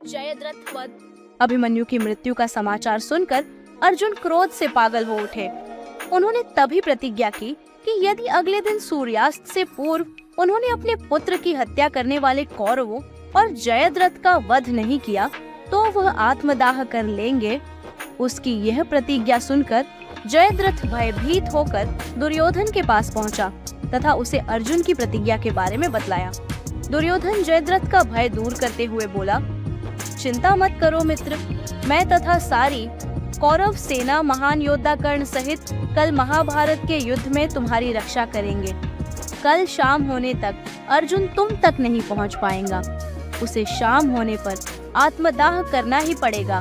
जयद्रथ वध। अभिमन्यु की मृत्यु का समाचार सुनकर अर्जुन क्रोध से पागल हो उठे। उन्होंने तभी प्रतिज्ञा की कि यदि अगले दिन सूर्यास्त से पूर्व उन्होंने अपने पुत्र की हत्या करने वाले कौरवों और जयद्रथ का वध नहीं किया तो वह आत्मदाह कर लेंगे। उसकी यह प्रतिज्ञा सुनकर जयद्रथ भयभीत होकर दुर्योधन के पास पहुंचा तथा उसे अर्जुन की प्रतिज्ञा के बारे में बतलाया। दुर्योधन जयद्रथ का भय दूर करते हुए बोला, चिंता मत करो मित्र, मैं तथा सारी कौरव सेना महान योद्धा कर्ण सहित कल महाभारत के युद्ध में तुम्हारी रक्षा करेंगे। कल शाम होने तक अर्जुन तुम तक नहीं पहुंच पाएगा। उसे शाम होने पर आत्मदाह करना ही पड़ेगा।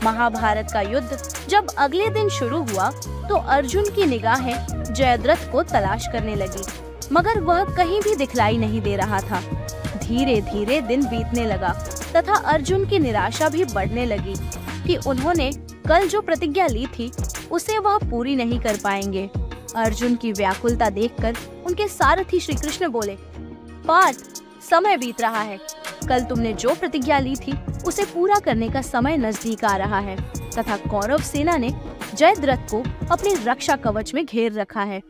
महाभारत का युद्ध जब अगले दिन शुरू हुआ तो अर्जुन की निगाहें जयद्रथ को तलाश करने लगी, मगर वह कहीं भी दिखलाई नहीं दे रहा था। धीरे धीरे दिन बीतने लगा तथा अर्जुन की निराशा भी बढ़ने लगी कि उन्होंने कल जो प्रतिज्ञा ली थी उसे वह पूरी नहीं कर पाएंगे। अर्जुन की व्याकुलता देखकर उनके सारथी श्री कृष्ण बोले, पार्थ, समय बीत रहा है। कल तुमने जो प्रतिज्ञा ली थी उसे पूरा करने का समय नजदीक आ रहा है तथा कौरव सेना ने जयद्रथ को अपने रक्षा कवच में घेर रखा है।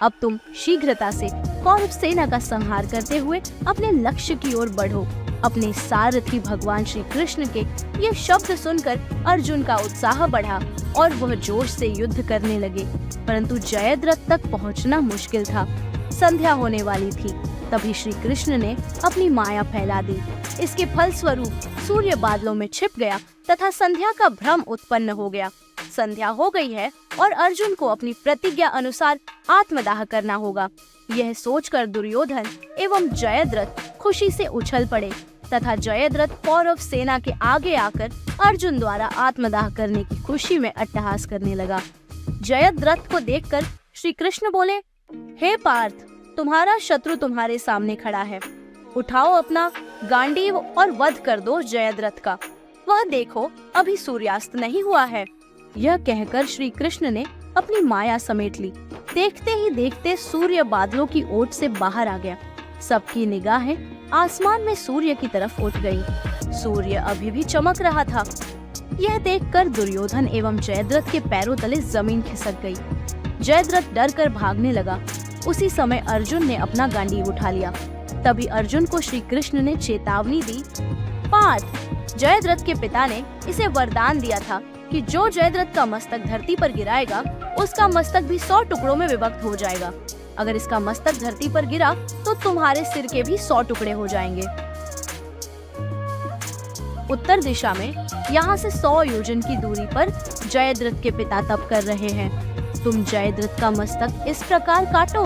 अब तुम शीघ्रता से कौरव सेना का संहार करते हुए अपने लक्ष्य की ओर बढ़ो। अपने सारथी भगवान श्री कृष्ण के ये शब्द सुनकर अर्जुन का उत्साह बढ़ा और वह जोश से युद्ध करने लगे, परंतु जयद्रथ तक पहुंचना मुश्किल था। संध्या होने वाली थी, तभी श्री कृष्ण ने अपनी माया फैला दी। इसके फलस्वरूप सूर्य बादलों में छिप गया तथा संध्या का भ्रम उत्पन्न हो गया। संध्या हो गई है और अर्जुन को अपनी प्रतिज्ञा अनुसार आत्मदाह करना होगा। यह सोचकर दुर्योधन एवं जयद्रथ खुशी से उछल पड़े तथा जयद्रथ कौरव सेना के आगे आकर अर्जुन द्वारा आत्मदाह करने की खुशी में अट्टहास करने लगा। जयद्रथ को देखकर श्री कृष्ण बोले, हे पार्थ, तुम्हारा शत्रु तुम्हारे सामने खड़ा है। उठाओ अपना गांडीव और वध कर दो जयद्रथ का। वह देखो, अभी सूर्यास्त नहीं हुआ है। यह कहकर श्री कृष्ण ने अपनी माया समेट ली। देखते ही देखते सूर्य बादलों की ओट से बाहर आ गया। सबकी निगाहें आसमान में सूर्य की तरफ उठ गई। सूर्य अभी भी चमक रहा था। यह देखकर दुर्योधन एवं जयद्रथ के पैरों तले जमीन खिसक गई। जयद्रथ डर कर भागने लगा। उसी समय अर्जुन ने अपना गांडीव उठा लिया। तभी अर्जुन को श्री कृष्ण ने चेतावनी दी, पार्थ, जयद्रथ के पिता ने इसे वरदान दिया था कि जो जयद्रथ का मस्तक धरती पर गिराएगा उसका मस्तक भी 100 टुकड़ों में विभक्त हो जाएगा। अगर इसका मस्तक धरती पर गिरा तो तुम्हारे सिर के भी 100 टुकड़े हो जाएंगे। उत्तर दिशा में यहाँ से 100 योजन की दूरी पर जयद्रथ के पिता तप कर रहे हैं। तुम जयद्रथ का मस्तक इस प्रकार काटो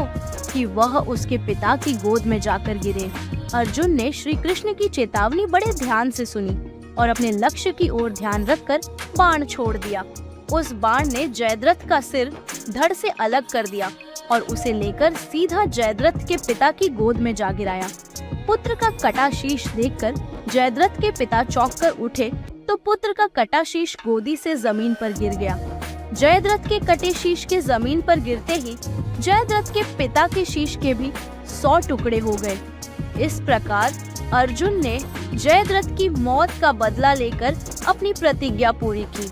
कि वह उसके पिता की गोद में जाकर गिरे। अर्जुन ने श्री कृष्ण की चेतावनी बड़े ध्यान से सुनी और अपने लक्ष्य की ओर ध्यान रखकर बाण छोड़ दिया। उस बाण ने जयद्रथ का सिर धड़ से अलग कर दिया और उसे लेकर सीधा जयद्रथ के पिता की गोद में जा गिराया। पुत्र का कटा शीश देखकर जयद्रथ के पिता चौंक कर उठे तो पुत्र का कटा शीश गोदी से जमीन पर गिर गया। जयद्रथ के कटे शीश के जमीन पर गिरते ही जयद्रथ के पिता के शीश के भी 100 टुकड़े हो गए। इस प्रकार अर्जुन ने जयद्रथ की मौत का बदला लेकर अपनी प्रतिज्ञा पूरी की।